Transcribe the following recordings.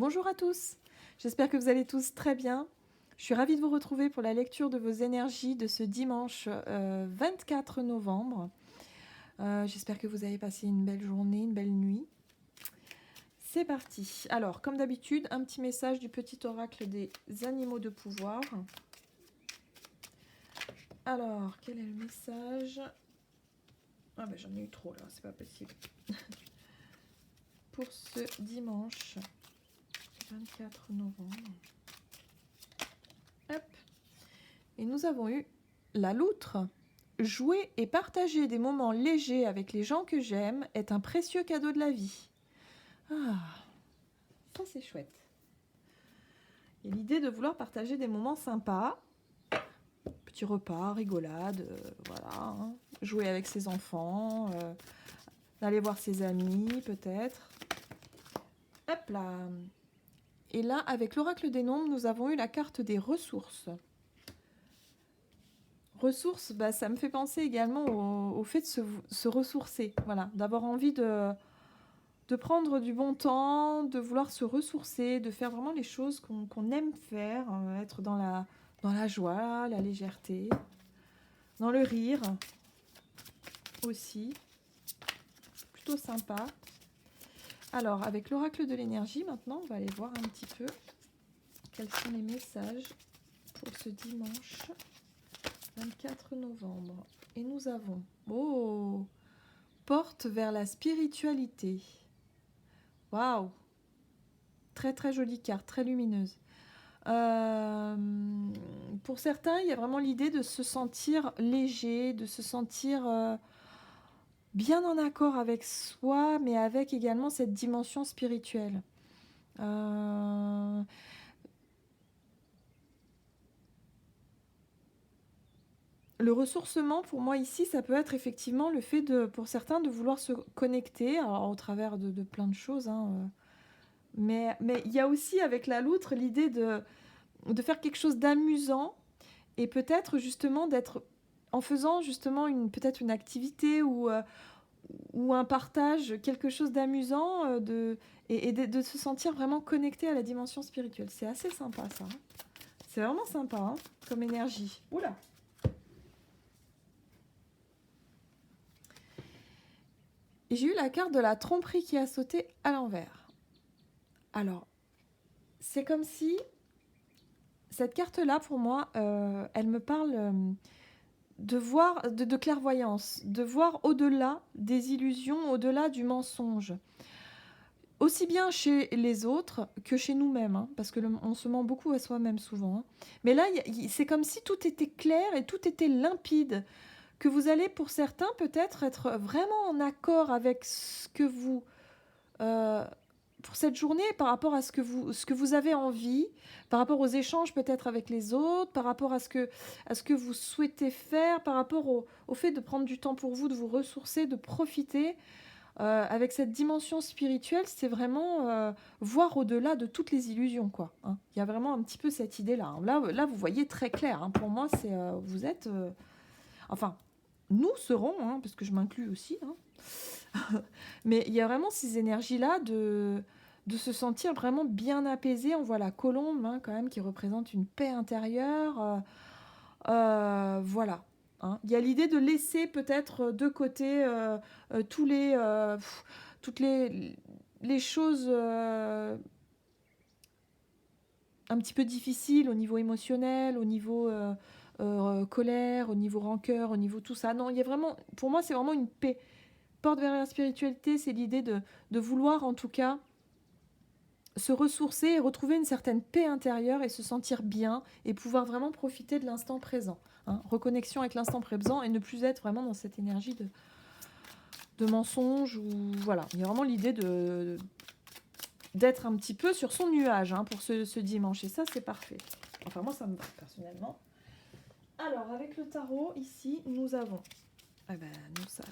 Bonjour à tous, j'espère que vous allez tous très bien. Je suis ravie de vous retrouver pour la lecture de vos énergies de ce dimanche 24 novembre. J'espère que vous avez passé une belle journée, une belle nuit. C'est parti. Alors, comme d'habitude, un petit message du petit oracle des animaux de pouvoir. Alors, quel est le message? Ah ben j'en ai eu trop là, c'est pas possible. Pour ce dimanche 24 novembre. Hop. Et nous avons eu la loutre. Jouer et partager des moments légers avec les gens que j'aime est un précieux cadeau de la vie. Ah, ça c'est chouette. Et l'idée de vouloir partager des moments sympas, petit repas, rigolade, voilà, hein. Jouer avec ses enfants, aller voir ses amis peut-être. Hop là. Et là, avec l'oracle des nombres, nous avons eu la carte des ressources. Ressources, bah, ça me fait penser également au fait de se ressourcer, voilà, d'avoir envie de prendre du bon temps, de vouloir se ressourcer, de faire vraiment les choses qu'on aime faire, être dans la joie, la légèreté, dans le rire aussi, plutôt sympa. Alors, avec l'oracle de l'énergie, maintenant, on va aller voir un petit peu quels sont les messages pour ce dimanche 24 novembre. Et nous avons, oh, porte vers la spiritualité. Waouh! Très très jolie carte, très lumineuse. Pour certains, il y a vraiment l'idée de se sentir léger, de se sentir bien en accord avec soi, mais avec également cette dimension spirituelle. Le ressourcement, pour moi ici, ça peut être effectivement le fait pour certains, de vouloir se connecter, alors, au travers de plein de choses, hein, mais il y a aussi avec la loutre l'idée de faire quelque chose d'amusant et peut-être justement d'être en faisant justement peut-être une activité ou un partage, quelque chose d'amusant et de se sentir vraiment connecté à la dimension spirituelle. C'est assez sympa ça. Hein. C'est vraiment sympa hein, comme énergie. Oula. Et j'ai eu la carte de la tromperie qui a sauté à l'envers. Alors, c'est comme si cette carte-là, pour moi, elle me parle de voir, de clairvoyance, de voir au-delà des illusions, au-delà du mensonge. Aussi bien chez les autres que chez nous-mêmes, hein, parce que on se ment beaucoup à soi-même souvent. Hein. Mais là, c'est comme si tout était clair et tout était limpide, que vous allez pour certains peut-être être vraiment en accord avec ce que vous... pour cette journée, par rapport à ce que vous avez envie, par rapport aux échanges peut-être avec les autres, par rapport à ce que vous souhaitez faire, par rapport au fait de prendre du temps pour vous, de vous ressourcer, de profiter. Avec cette dimension spirituelle, c'est vraiment voir au-delà de toutes les illusions, quoi. Hein. Il y a vraiment un petit peu cette idée-là. Hein. Là, vous voyez très clair. Hein. Pour moi, c'est vous êtes... enfin, nous serons, hein, parce que je m'inclus aussi. Hein. Mais il y a vraiment ces énergies-là de se sentir vraiment bien apaisé. On voit la colombe, hein, quand même, qui représente une paix intérieure. Voilà. Hein. Il y a l'idée de laisser peut-être de côté toutes les choses un petit peu difficiles au niveau émotionnel, au niveau colère, au niveau rancœur, au niveau tout ça. Non, il y a vraiment, pour moi, c'est vraiment une paix. Porte vers la spiritualité, c'est l'idée de vouloir en tout cas se ressourcer et retrouver une certaine paix intérieure et se sentir bien et pouvoir vraiment profiter de l'instant présent. Hein. Reconnexion avec l'instant présent et ne plus être vraiment dans cette énergie de mensonge. Ou, voilà. Il y a vraiment l'idée d'être un petit peu sur son nuage hein, pour ce dimanche. Et ça, c'est parfait. Enfin, moi, ça me va personnellement. Alors, avec le tarot, ici, nous avons... Ah ben, nous, ça...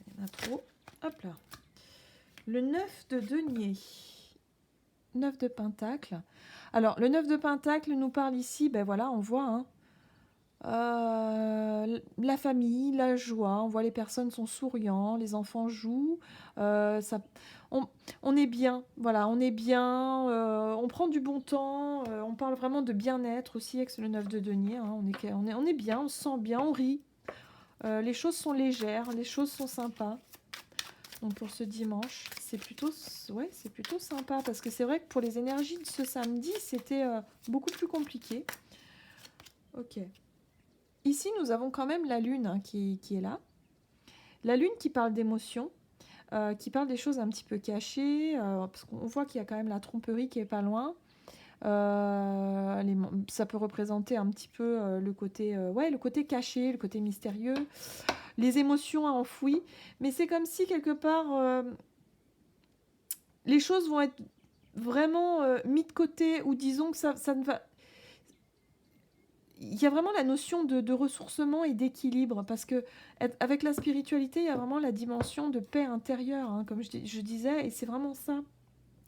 Il y en a trop. Hop là. Le 9 de denier. 9 de pentacle. Alors, le 9 de pentacle nous parle ici, ben voilà, on voit, hein, La famille, la joie, on voit les personnes sont souriants, les enfants jouent, ça, on, on est bien, voilà, on est bien, on prend du bon temps, on parle vraiment de bien-être aussi avec le 9 de denier, hein, on est bien, on se sent bien, on rit, les choses sont légères, les choses sont sympas. Donc pour ce dimanche, ouais, c'est plutôt sympa parce que c'est vrai que pour les énergies de ce samedi, c'était beaucoup plus compliqué. Ok. Ici, nous avons quand même la lune hein, qui est là. La lune qui parle d'émotions, qui parle des choses un petit peu cachées, parce qu'on voit qu'il y a quand même la tromperie qui est pas loin. Ça peut représenter un petit peu le côté caché, le côté mystérieux, les émotions enfouies. Mais c'est comme si quelque part, les choses vont être vraiment mis de côté, ou disons que ça ne va... Il y a vraiment la notion de ressourcement et d'équilibre, parce que avec la spiritualité, il y a vraiment la dimension de paix intérieure, hein, comme je disais, et c'est vraiment ça.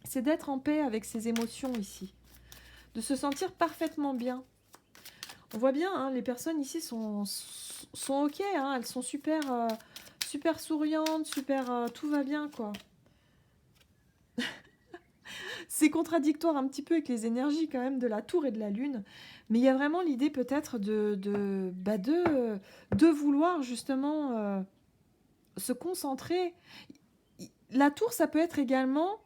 C'est d'être en paix avec ses émotions ici, de se sentir parfaitement bien. On voit bien, hein, les personnes ici sont ok, hein, elles sont super souriantes, tout va bien, quoi. C'est contradictoire un petit peu avec les énergies quand même de la tour et de la lune, mais il y a vraiment l'idée peut-être de vouloir justement se concentrer. La tour, ça peut être également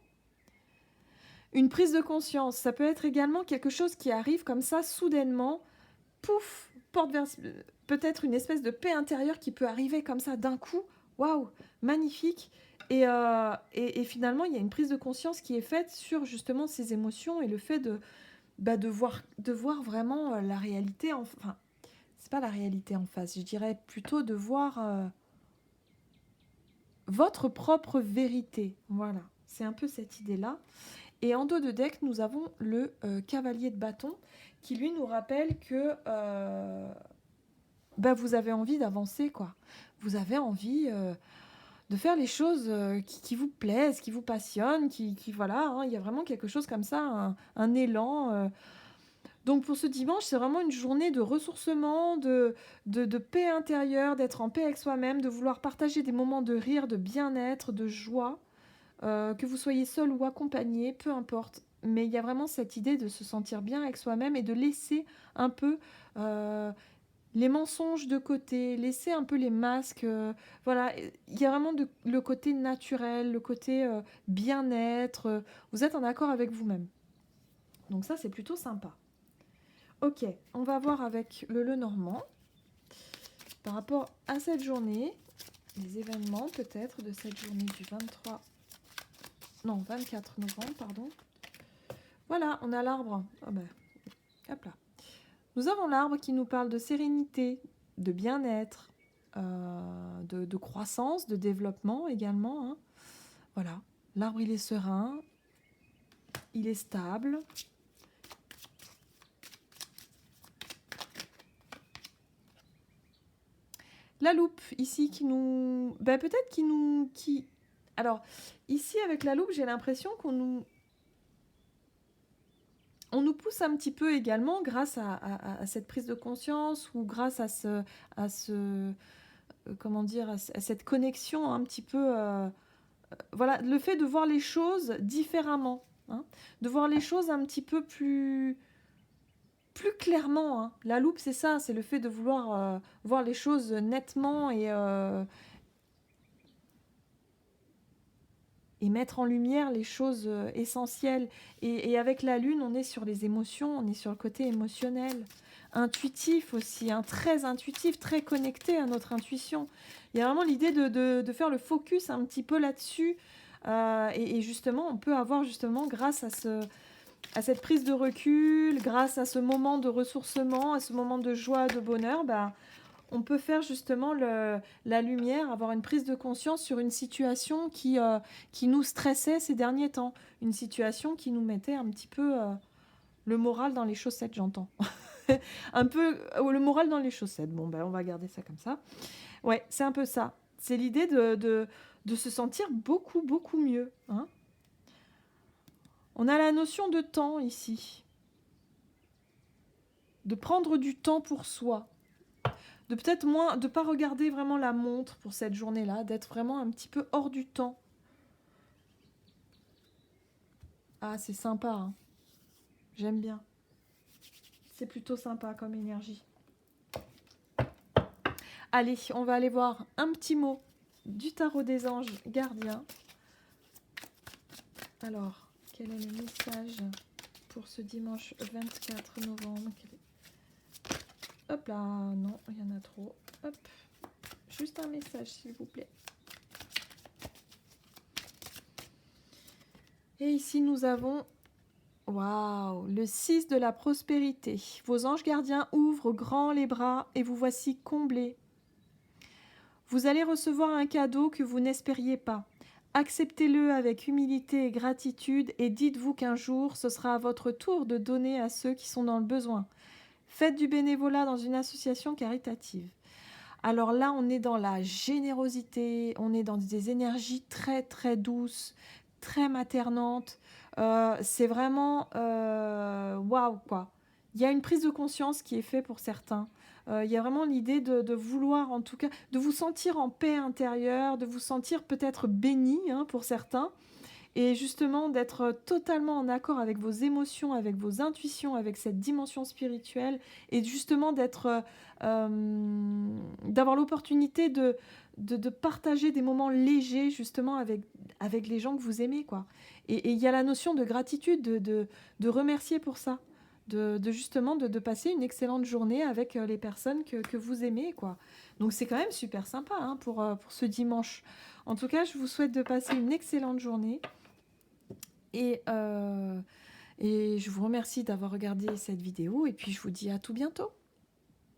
une prise de conscience, ça peut être également quelque chose qui arrive comme ça soudainement, pouf, porte vers peut-être une espèce de paix intérieure qui peut arriver comme ça d'un coup, waouh, magnifique. Et finalement, il y a une prise de conscience qui est faite sur justement ces émotions et le fait de voir vraiment la réalité. Enfin, c'est pas la réalité en face, je dirais plutôt de voir votre propre vérité. Voilà, c'est un peu cette idée-là. Et en dos de deck, nous avons le cavalier de bâton qui lui nous rappelle que vous avez envie d'avancer, quoi. Vous avez envie de faire les choses qui vous plaisent, qui vous passionnent, voilà, hein, il y a vraiment quelque chose comme ça, un élan. Donc pour ce dimanche, c'est vraiment une journée de ressourcement, de paix intérieure, d'être en paix avec soi-même, de vouloir partager des moments de rire, de bien-être, de joie, que vous soyez seul ou accompagné, peu importe. Mais il y a vraiment cette idée de se sentir bien avec soi-même et de laisser un peu les mensonges de côté, laisser un peu les masques. Voilà, il y a vraiment le côté naturel, le côté bien-être. Vous êtes en accord avec vous-même. Donc ça, c'est plutôt sympa. Ok, on va voir avec le Lenormand par rapport à cette journée, les événements peut-être de cette journée du 24 novembre, pardon. Voilà, on a l'arbre. Oh ben, hop là. Nous avons l'arbre qui nous parle de sérénité, de bien-être, de croissance, de développement également. Hein. Voilà, l'arbre il est serein, il est stable. La loupe ici qui nous... peut-être Alors, ici avec la loupe, j'ai l'impression on nous pousse un petit peu également grâce à cette prise de conscience ou grâce comment dire, à cette connexion un petit peu... voilà, le fait de voir les choses différemment, hein, de voir les choses un petit peu plus clairement. Hein. La loupe, c'est ça, c'est le fait de vouloir voir les choses nettement et mettre en lumière les choses essentielles. Et avec la lune, on est sur les émotions, on est sur le côté émotionnel. Intuitif aussi, hein, très intuitif, très connecté à notre intuition. Il y a vraiment l'idée de faire le focus un petit peu là-dessus. Et justement, on peut avoir justement, grâce à cette prise de recul, grâce à ce moment de ressourcement, à ce moment de joie, de bonheur, on peut faire justement la lumière, avoir une prise de conscience sur une situation qui nous stressait ces derniers temps. Une situation qui nous mettait un petit peu le moral dans les chaussettes, j'entends. Un peu le moral dans les chaussettes. Bon, on va garder ça comme ça. Ouais, c'est un peu ça. C'est l'idée de se sentir beaucoup, beaucoup mieux. Hein. On a la notion de temps ici. De prendre du temps pour soi. de peut-être moins, de pas regarder vraiment la montre pour cette journée-là, d'être vraiment un petit peu hors du temps. Ah, c'est sympa, hein. J'aime bien. C'est plutôt sympa comme énergie. Allez, on va aller voir un petit mot du tarot des anges gardiens. Alors, quel est le message pour ce dimanche 24 novembre? Hop là, non, il y en a trop. Hop, juste un message s'il vous plaît. Et ici nous avons, waouh, le 6 de la prospérité. Vos anges gardiens ouvrent grand les bras et vous voici comblés. Vous allez recevoir un cadeau que vous n'espériez pas. Acceptez-le avec humilité et gratitude et dites-vous qu'un jour, ce sera à votre tour de donner à ceux qui sont dans le besoin. Faites du bénévolat dans une association caritative. Alors là, on est dans la générosité, on est dans des énergies très très douces, très maternantes. C'est vraiment waouh quoi. Il y a une prise de conscience qui est faite pour certains. Il y a vraiment l'idée de vouloir, en tout cas, de vous sentir en paix intérieure, de vous sentir peut-être béni hein, pour certains. Et justement, d'être totalement en accord avec vos émotions, avec vos intuitions, avec cette dimension spirituelle, et justement d'avoir l'opportunité de partager des moments légers, justement, avec les gens que vous aimez, quoi. Et il y a la notion de gratitude, de remercier pour ça, justement, de passer une excellente journée avec les personnes que vous aimez, quoi. Donc c'est quand même super sympa hein, pour ce dimanche. En tout cas, je vous souhaite de passer une excellente journée. Et je vous remercie d'avoir regardé cette vidéo et puis je vous dis à tout bientôt.